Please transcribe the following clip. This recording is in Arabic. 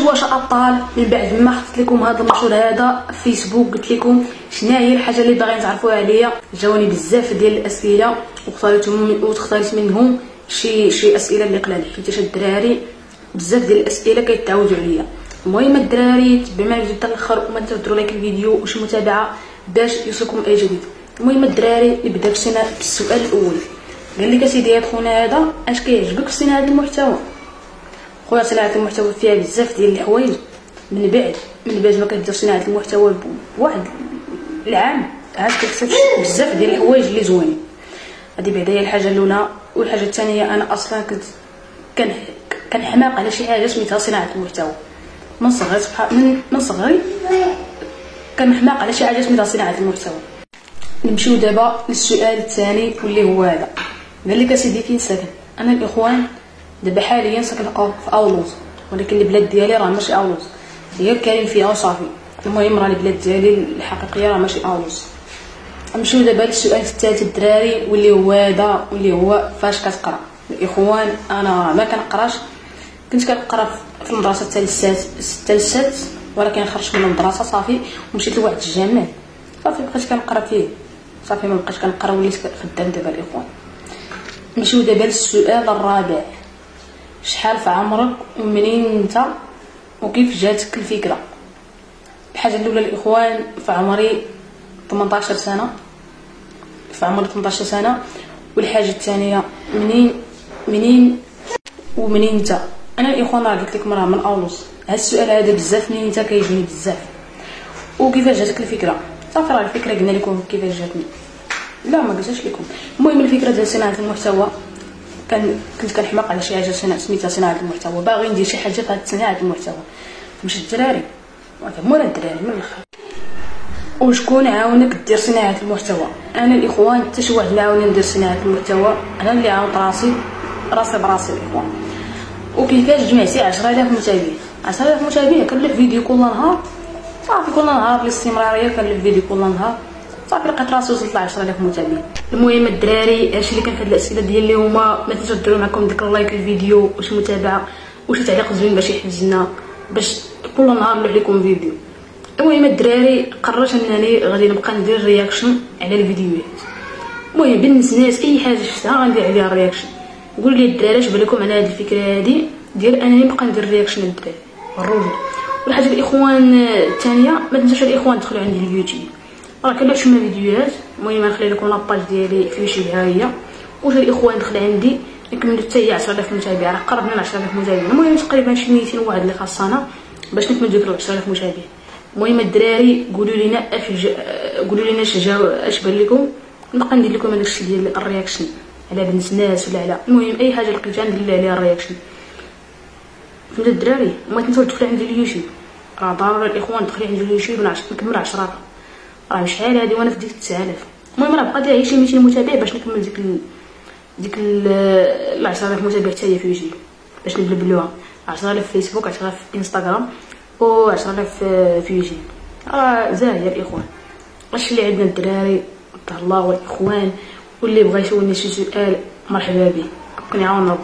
واش ابطال. من بعد ما حطيت لكم هذا المنشور هذا في فيسبوك قلت لكم شنو هي الحاجه اللي باغيين تعرفوها عليا، جاوني بزاف ديال الاسئله واختاريت منهم شي اسئله اللي قلال، حيت الدراري بزاف ديال الاسئله كيتعاودوا عليا. المهم الدراري تبعوا معايا حتى الاخر وما تديروا لايك الفيديو وشي متابعه باش يوصلكم اي جديد. المهم الدراري نبدا بالسؤال الاول. قال لك اسيدي يا خونا هذا اش كيعجبك في صناعه المحتوى؟ خويا صناعه المحتوى فيها بزاف ديال الحوايج. من بعد ما كدير صناعه المحتوى بواحد العام عاد كتكتسب بزاف ديال الحوايج اللي زوينين. هذه بعدا هي الحاجه الاولى. والحاجه الثانيه انا اصلا كنت كنحماق على شي حاجه سميتها صناعه المحتوى من صغري كنحماق على شي حاجه سميتها صناعه المحتوى. نمشيو دابا للسؤال الثاني واللي هو هذا. قال لك اسيدي فين ساكن؟ انا الاخوان دابا حاليا ساكن في اولوز، ولكن البلاد ديالي راه ماشي اولوز، هي كاين فيها وصافي. المهم راه البلاد ديالي الحقيقيه راه ماشي اولوز. نمشيو دابا للسؤال الثالث الدراري واللي هو هذا واللي هو فاش كتقرا؟ الاخوان انا ما كنقراش، كنت كنقرا في المدرسه الثالثات ولكن خرجت من المدرسه صافي ومشيت لواحد الجامع صافي بقيت كنقرا فيه صافي ما بقيتش كنقرا وليت خدام دابا الاخوان. نمشيو دابا للسؤال الرابع. شحال في عمرك ومنين انت وكيف جاتك الفكره؟ الحاجه الاولى الاخوان في عمري 18 سنه، في عمري 18 سنه. والحاجه الثانيه منين انت؟ انا الاخوان راه قلت لكم راه من اولوز. هذا السؤال هذا بزاف منين انت كيجيني بزاف. وكيفاش جاتك الفكره؟ صافي راه الفكره قلنا لكم كيفاش جاتني، لا ما قلتش لكم. المهم الفكره ديال صناعه المحتوى كنت كنحماق على شي حاجه سميتها صناعه المحتوى، باغي ندير شي حاجه في صناعه المحتوى. مش الدراري مولا الدراري من الاخر. وشكون عاونك دير صناعه المحتوى؟ انا الاخوان حتى شي واحد عاوني ندير صناعه المحتوى، انا اللي عاونت راسي براسي الاخوان. وكيفاش جمعتي 10000 متابع؟ 10000 متابع كنلف فيديو كل نهار صافي، كل نهار بالاستمراريه كنلف فيديو كل نهار صافي لقيت راسي وصلت ل 10000 متابع. المهم الدراري هادشي اللي كان في هاد الاسئله ديال اليوم. ما تنساوش ديروا معكم ديك اللايك الفيديو وشي متابعه وشي تعليق زوين باش يحفزنا باش كل نهار نلوح لكم فيديو. المهم الدراري قررت انني غادي نبقى ندير رياكشن على الفيديوهات. المهم بالنسبه للناس اي حاجه شفتها غندير عليها رياكشن. قولوا لي الدراري اش بالكم على هاد الفكره هادي ديال انني نبقى ندير رياكشن للدراري الرجل. والحاجه الاخوان الثانيه ما تنساوش الاخوان تدخلوا عندي اليوتيوب راه كنلوح شويه فيديوهات. المهم غنخلي لكم لاباج ديالي في يوتيوب ها هي، وجا الاخوان دخل عندي نكملوا حتى هي 10000 متابع، راه قربنا ل 10000 متابع. المهم تقريبا شي 200 واحد اللي خاصنا باش نكمل ديك 10000 متابع. المهم الدراري قولوا لينا اش بان لكم نبقى ندير لكم هذاك الشيء ديال الرياكشن على بنت الناس ولا على المهم اي حاجه لقيتها ندير عليها الرياكشن. فهمت الدراري؟ وما تنساوش تدخلوا عندي اليوتيوب، راه ضروري الاخوان تدخلوا عندي اليوتيوب نكمل 10 راه شحال هادي وانا في ديك 9000. المهم راه بقى لي شي 200 متابع باش نكمل ديك 10000 متابع حتى هي في يوتيوب باش نبلبلوها 10000 في فيسبوك 10000 في انستغرام و 10000 في يوتيوب. راه زاهيه الاخوان. واش اللي عندنا الدراري الله والاخوان، واللي بغى يسولني شي سؤال مرحبا به، ربي يعاون ربي.